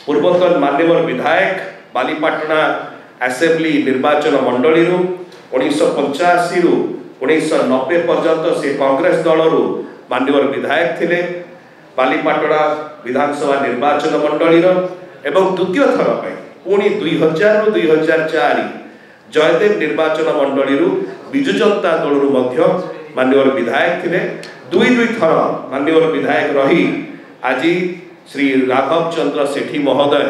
पूर्वतन मान्यवर विधायक बालीपाटना असेंबली निर्वाचन मंडली 1985 रु 1990 पर्यंत से कांग्रेस दल मान्यवर विधायक थिले बालीपाटना विधानसभा निर्वाचन मंडली एवं द्वितीय थर पुणी 2000 रु 2004 जयदेव निर्वाचन मंडली विजु जनता दल मान्यवर विधायक थिले दुई थर मान्यवर विधायक रही आज श्री राघव चंद्र सेठी महोदय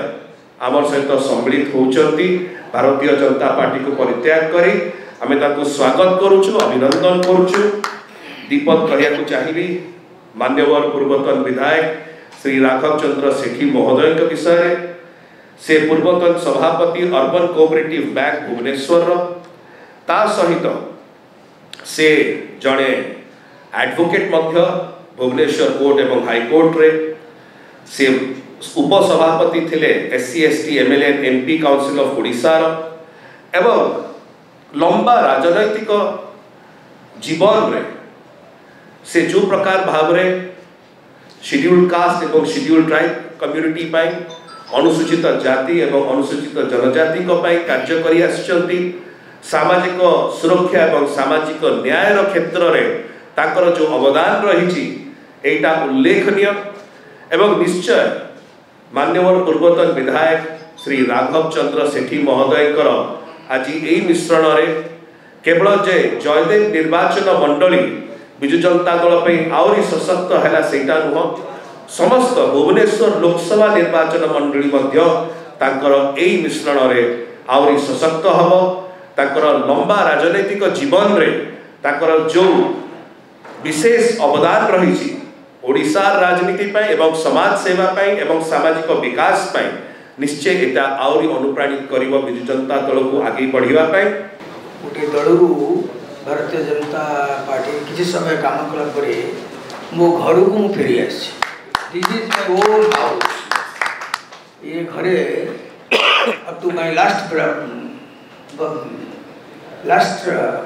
आमर सहित सम्मिलित होती भारतीय जनता पार्टी को परित्याग करी आमे ताको स्वागत करुचु अभिनंदन करुचु। दीपक कहया चाहिए मान्यवर पूर्वतन विधायक श्री राघव चंद्र सेठी महोदय के विषय से पूर्वतन सभापति अर्बन कोऑपरेटिव बैंक भुवनेश्वर ता सहित से जड़े एडवोकेट भुवनेश्वर कोर्ट एवं हाईकोर्ट रे से उपसभापति थिले SC ST MLN MP council of Odisha एवं लंबा राजनैतिक जीवन रे से जो प्रकार भाव रे शेड्यूल्ड कास्ट एवं शेड्यूल्ड ट्राइब कम्युनिटी पाई अनुसूचित जाति एवं अनुसूचित जनजाति को पाई कार्य करि आछंती सामाजिक सुरक्षा एवं सामाजिक न्याय क्षेत्र रे ताकर जो अवदान रही एटा उल्लेखनीय एवं निश्चय मान्यवर पूर्वतन विधायक श्री राघव चंद्र सेठी महोदय आज यही मिश्रण रे केवल जे जयदेव निर्वाचन मंडली विजु जनता दल आहरी सशक्त है सेटा नुह समस्त भुवनेश्वर लोकसभा निर्वाचन मंडली यही मिश्रण रे आहरी सशक्त हम ताकर लंबा राजनैतिक जीवन रे ताकर जो विशेष अवदान रही ओडिशा राजनीति पाई एवं समाज सेवा पाई एवं सामाजिक विकास पाई निश्चय एटा आउरी अनुप्राणित करिवो विजु जनता दल को आगे बढ़िबा पाई गोटे दलरू भारतीय जनता पार्टी किसी समय काम कला परे मो घर को मु फेरी आसी this is my own house ये घरे up to my last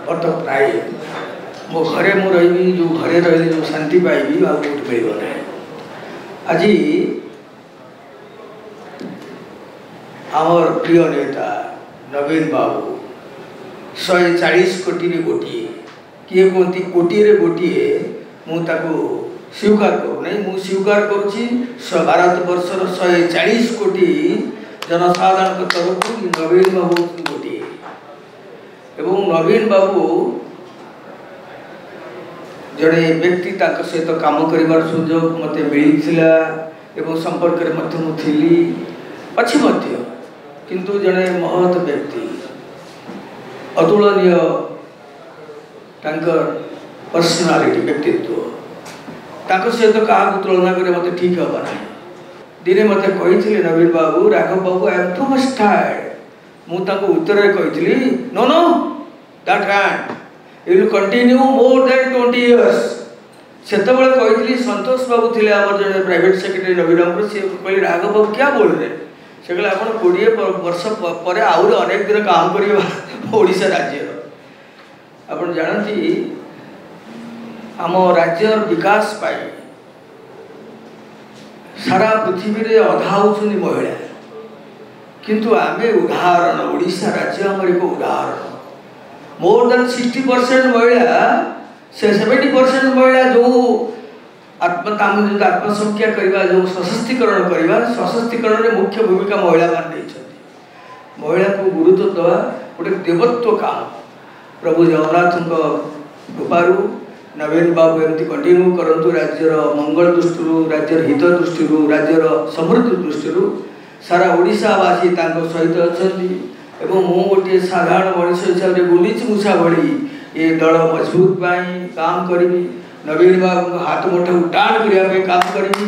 breath of life मो घरे मु रही जो घरे रही जो शांति पाइबी आ कोट मिलबो नै आज आमर प्रिय नेता नवीन बाबू 140 कोटी रे गोटिए किए कहती कोटी रे गोटिए मु ताको स्वीकार करू नै मु स्वीकार करूची भारत वर्षर 140 कोटी जनसाधारण तरफ नवीन बाबू गोटिए एवं नवीन बाबू जड़े व्यक्ति सहित काम कर सुजोग मत मिलता एवं संपर्क अच्छी किंतु जड़े महत व्यक्ति अतुलनीय पर्सनालिटी व्यक्तित्व सहित क्या तुलना कर मत ठीक हवा ना दिने मत कही Naveen Babu Raghav Babu I am too much tired मुझे उत्तर कही no no that hand You will continue more than 20 years. सेतबले कही संतोष बाबू थे आम जो प्राइवेट सेक्रेटरी नवीन सी कहले राघव बाबू क्या बोल रहे से कहले आप 20 वर्ष पर आउर अनेक दिन काम कर ओडिशा राज्य आप जानती आम राज्य विकास पाई सारा पृथ्वी रे अधा होउछनी महिला किंतु आमे उदाहरण ओडिशा राज्य हमर एक उदाहरण मोर देन 60% महिला से 70% महिला जो आत्मसंख्या करवा जो सशक्तिकरण करवा सशक्तिकरण में मुख्य भूमिका महिला मान महिला को गुरुत्व दवा गोटे देवत्व काम प्रभु जगन्नाथ कृपारू नवीन बाबू एमती कंटिन्यू करंतु राज्यर मंगल दृष्टि राज्यर हित दृष्टि राज्यर समृद्धि दृष्टि सारा ओडिशावासी सहित अच्छा एवं मु गोटे साधारण मनुष्य हिसाब से बुलीच मूषा भली ये दल मजबूत पाई काम करी नवीन बाबू हाथ मुठा टाण करने काम करी